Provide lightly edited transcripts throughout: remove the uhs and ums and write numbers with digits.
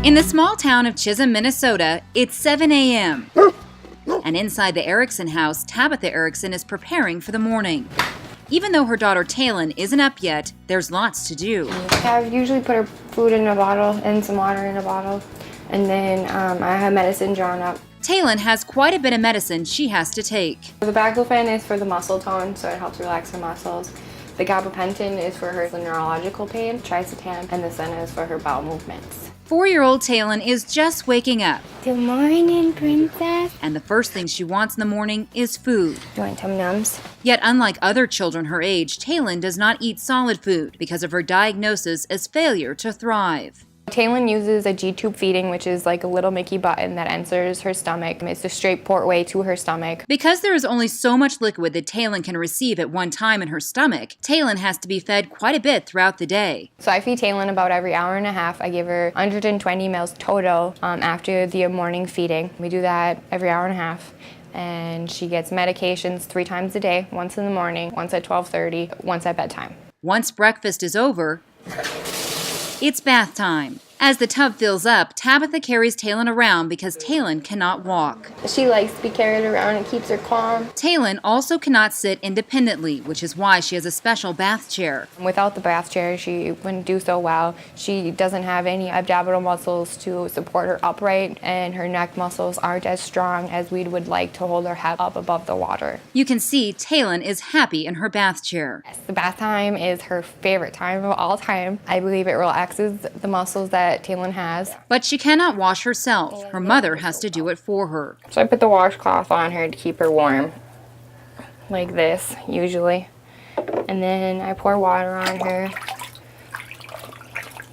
In the small town of Chisholm, Minnesota, it's 7 a.m. And inside the Erickson house, Tabitha Erickson is preparing for the morning. Even though her daughter Talon isn't up yet, there's lots to do. I usually put her food in a bottle and some water in a bottle, and then I have medicine drawn up. Talon has quite a bit of medicine she has to take. The baclofen is for the muscle tone, so it helps relax her muscles. The gabapentin is for her neurological pain, tricetam, and the Senna is for her bowel movements. 4-year-old Talon is just waking up. Good morning, princess. And the first thing she wants in the morning is food. You want Tum-Nums? Yet unlike other children her age, Talon does not eat solid food because of her diagnosis as failure to thrive. Talon uses a G-tube feeding, which is like a little Mickey button that enters her stomach. It's the straight port way to her stomach. Because there is only so much liquid that Talon can receive at one time in her stomach, Talon has to be fed quite a bit throughout the day. So I feed Talon about every hour and a half. I give her 120 mils total after the morning feeding. We do that every hour and a half. And she gets medications 3 times a day, once in the morning, once at 12:30, once at bedtime. Once breakfast is over, it's bath time. As the tub fills up, Tabitha carries Talon around because Talon cannot walk. She likes to be carried around and keeps her calm. Talon also cannot sit independently, which is why she has a special bath chair. Without the bath chair, she wouldn't do so well. She doesn't have any abdominal muscles to support her upright, and her neck muscles aren't as strong as we would like to hold her head up above the water. You can see Talon is happy in her bath chair. Yes, the bath time is her favorite time of all time. I believe it relaxes the muscles that Talon has. But she cannot wash herself. Her mother has to do it for her. So I put the washcloth on her to keep her warm, like this, usually. And then I pour water on her,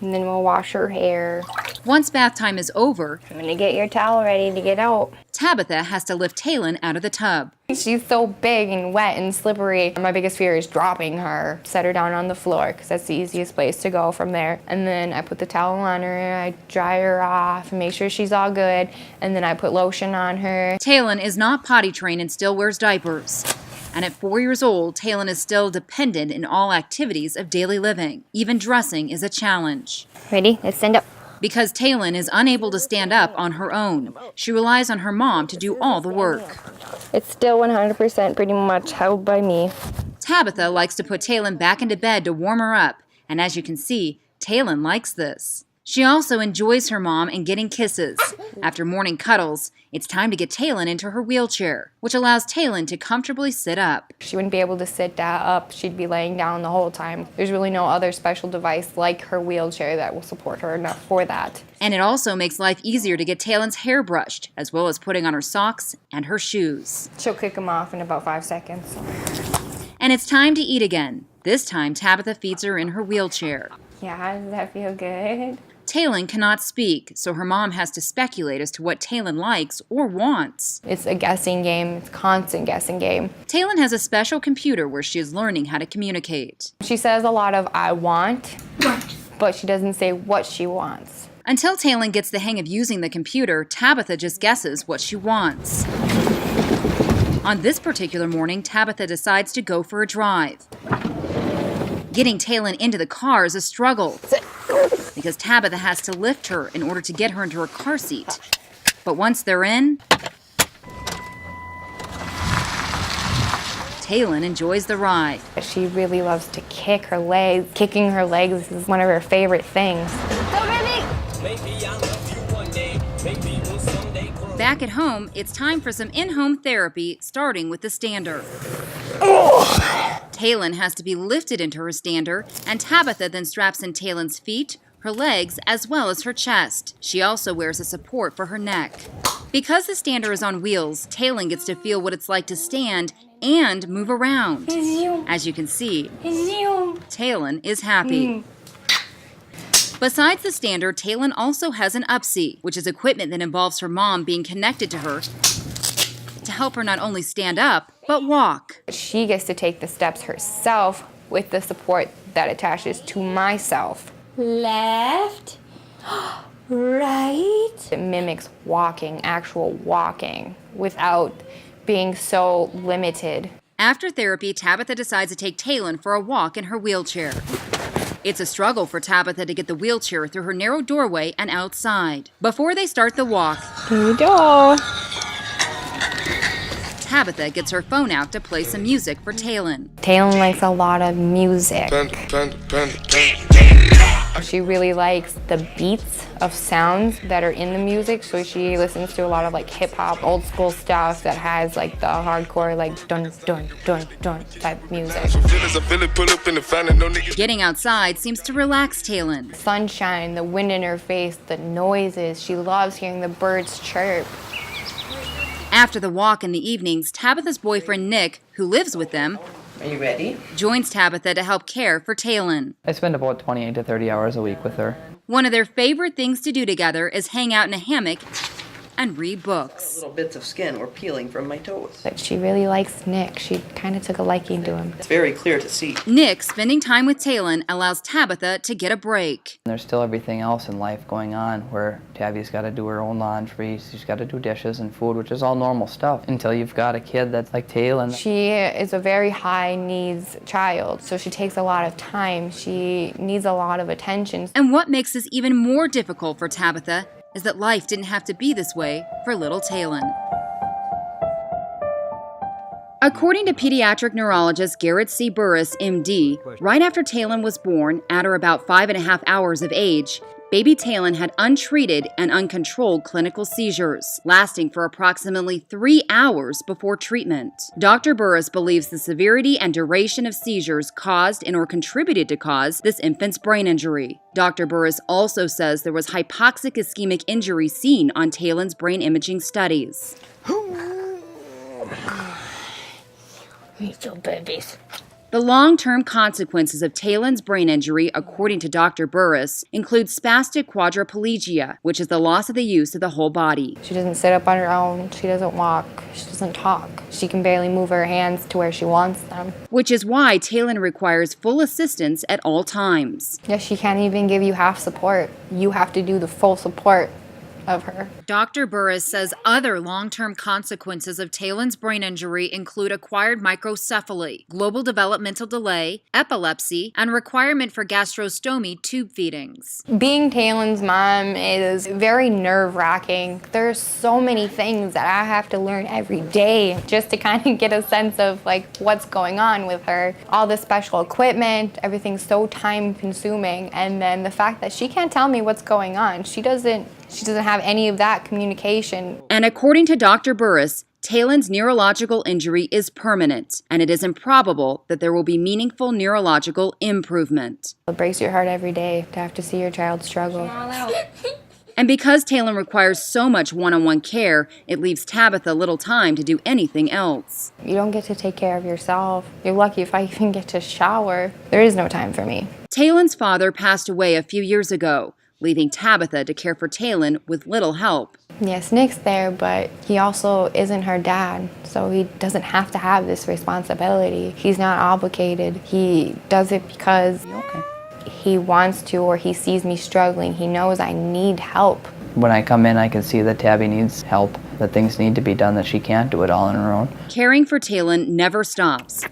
and then we'll wash her hair. Once bath time is over, I'm gonna get your towel ready to get out. Tabitha has to lift Talon out of the tub. She's so big and wet and slippery. My biggest fear is dropping her. Set her down on the floor because that's the easiest place to go from there. And then I put the towel on her, I dry her off, make sure she's all good, and then I put lotion on her. Talon is not potty trained and still wears diapers. And at 4 years old, Talon is still dependent in all activities of daily living. Even dressing is a challenge. Ready? Let's stand up. Because Talon is unable to stand up on her own, she relies on her mom to do all the work. It's still 100% pretty much held by me. Tabitha likes to put Talon back into bed to warm her up, and as you can see, Talon likes this. She also enjoys her mom and getting kisses. After morning cuddles, it's time to get Talon into her wheelchair, which allows Talon to comfortably sit up. She wouldn't be able to sit up. She'd be laying down the whole time. There's really no other special device like her wheelchair that will support her enough for that. And it also makes life easier to get Talon's hair brushed, as well as putting on her socks and her shoes. She'll kick them off in about 5 seconds. And it's time to eat again. This time, Tabitha feeds her in her wheelchair. Yeah, does that feel good? Talon cannot speak, so her mom has to speculate as to what Talon likes or wants. It's a guessing game. It's a constant guessing game. Talon has a special computer where she is learning how to communicate. She says a lot of "I want," but she doesn't say what she wants. Until Talon gets the hang of using the computer, Tabitha just guesses what she wants. On this particular morning, Tabitha decides to go for a drive. Getting Talon into the car is a struggle because Tabitha has to lift her in order to get her into her car seat. But once they're in, Talon enjoys the ride. She really loves to kick her legs. Kicking her legs is one of her favorite things. Back at home, it's time for some in-home therapy, starting with the stander. Talon has to be lifted into her stander, and Tabitha then straps in Talon's feet, her legs, as well as her chest. She also wears a support for her neck. Because the stander is on wheels, Talon gets to feel what it's like to stand and move around. As you can see, Talon is happy. Besides the stander, Talon also has an upseat, which is equipment that involves her mom being connected to her to help her not only stand up, but walk. She gets to take the steps herself with the support that attaches to myself. Left, right. It mimics walking, actual walking, without being so limited. After therapy, Tabitha decides to take Talon for a walk in her wheelchair. It's a struggle for Tabitha to get the wheelchair through her narrow doorway and outside. Before they start the walk, Here we go. Tabitha gets her phone out to play some music for Talon. Talon likes a lot of music. She really likes the beats of sounds that are in the music, so she listens to a lot of like hip hop, old school stuff that has like the hardcore like dun dun dun dun type music. Getting outside seems to relax Talon. Sunshine, the wind in her face, the noises. She loves hearing the birds chirp. After the walk in the evenings, Tabitha's boyfriend Nick, who lives with them, Are you ready? joins Tabitha to help care for Talon. I spend about 28 to 30 hours a week with her. One of their favorite things to do together is hang out in a hammock and read books. Little bits of skin were peeling from my toes. But she really likes Nick. She kind of took a liking to him. It's very clear to see. Nick spending time with Talon allows Tabitha to get a break. There's still everything else in life going on where Tabby's got to do her own laundry, she's got to do dishes and food, which is all normal stuff until you've got a kid that's like Talon. She is a very high needs child, so she takes a lot of time. She needs a lot of attention. And what makes this even more difficult for Tabitha is that life didn't have to be this way for little Talon. According to pediatric neurologist Garrett C. Burris, MD, right after Talon was born, at or about 5.5 hours of age, baby Talon had untreated and uncontrolled clinical seizures, lasting for approximately 3 hours before treatment. Dr. Burris believes the severity and duration of seizures caused and or contributed to cause this infant's brain injury. Dr. Burris also says there was hypoxic ischemic injury seen on Talon's brain imaging studies. Me too, babies. The long-term consequences of Talon's brain injury, according to Dr. Burris, include spastic quadriplegia, which is the loss of the use of the whole body. She doesn't sit up on her own. She doesn't walk. She doesn't talk. She can barely move her hands to where she wants them. Which is why Talon requires full assistance at all times. Yeah, she can't even give you half support. You have to do the full support of her. Dr. Burris says other long-term consequences of Talon's brain injury include acquired microcephaly, global developmental delay, epilepsy, and requirement for gastrostomy tube feedings. Being Talon's mom is very nerve-wracking. There's so many things that I have to learn every day just to kind of get a sense of like what's going on with her. All the special equipment, everything's so time-consuming, and then the fact that she can't tell me what's going on. She doesn't have any of that communication. And according to Dr. Burris, Talon's neurological injury is permanent, and it is improbable that there will be meaningful neurological improvement. It breaks your heart every day to have to see your child struggle. And because Talon requires so much one-on-one care, it leaves Tabitha little time to do anything else. You don't get to take care of yourself. You're lucky if I even get to shower. There is no time for me. Talon's father passed away a few years ago, leaving Tabitha to care for Talon with little help. Yes, Nick's there, but he also isn't her dad, so he doesn't have to have this responsibility. He's not obligated. He does it because he wants to, or he sees me struggling. He knows I need help. When I come in, I can see that Tabby needs help, that things need to be done, that she can't do it all on her own. Caring for Talon never stops.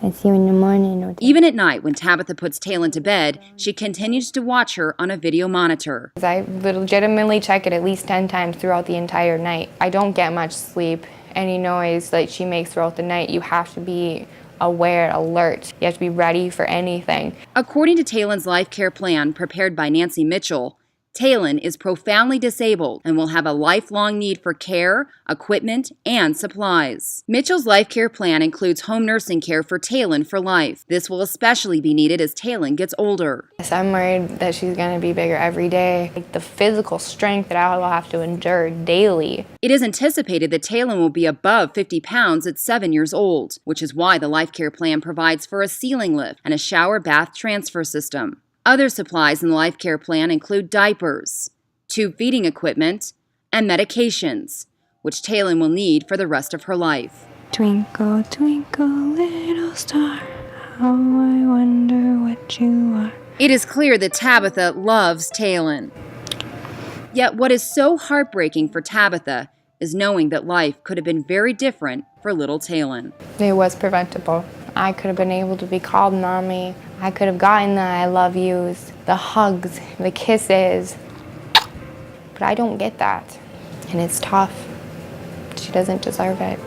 I see you in the morning. Even at night, when Tabitha puts Talon to bed, she continues to watch her on a video monitor. I legitimately check it at least 10 times throughout the entire night. I don't get much sleep. Any noise that she makes throughout the night, you have to be aware, alert. You have to be ready for anything. According to Talon's life care plan prepared by Nancy Mitchell, Talon is profoundly disabled and will have a lifelong need for care, equipment, and supplies. Mitchell's life care plan includes home nursing care for Talon for life. This will especially be needed as Talon gets older. Yes, I'm worried that she's going to be bigger every day. Like the physical strength that I will have to endure daily. It is anticipated that Talon will be above 50 pounds at 7 years old, which is why the life care plan provides for a ceiling lift and a shower bath transfer system. Other supplies in the life care plan include diapers, tube feeding equipment, and medications, which Talon will need for the rest of her life. Twinkle, twinkle, little star, how I wonder what you are. It is clear that Tabitha loves Talon. Yet what is so heartbreaking for Tabitha is knowing that life could have been very different for little Talon. It was preventable. I could have been able to be called mommy. I could have gotten the I love yous, the hugs, the kisses, but I don't get that. And it's tough. She doesn't deserve it.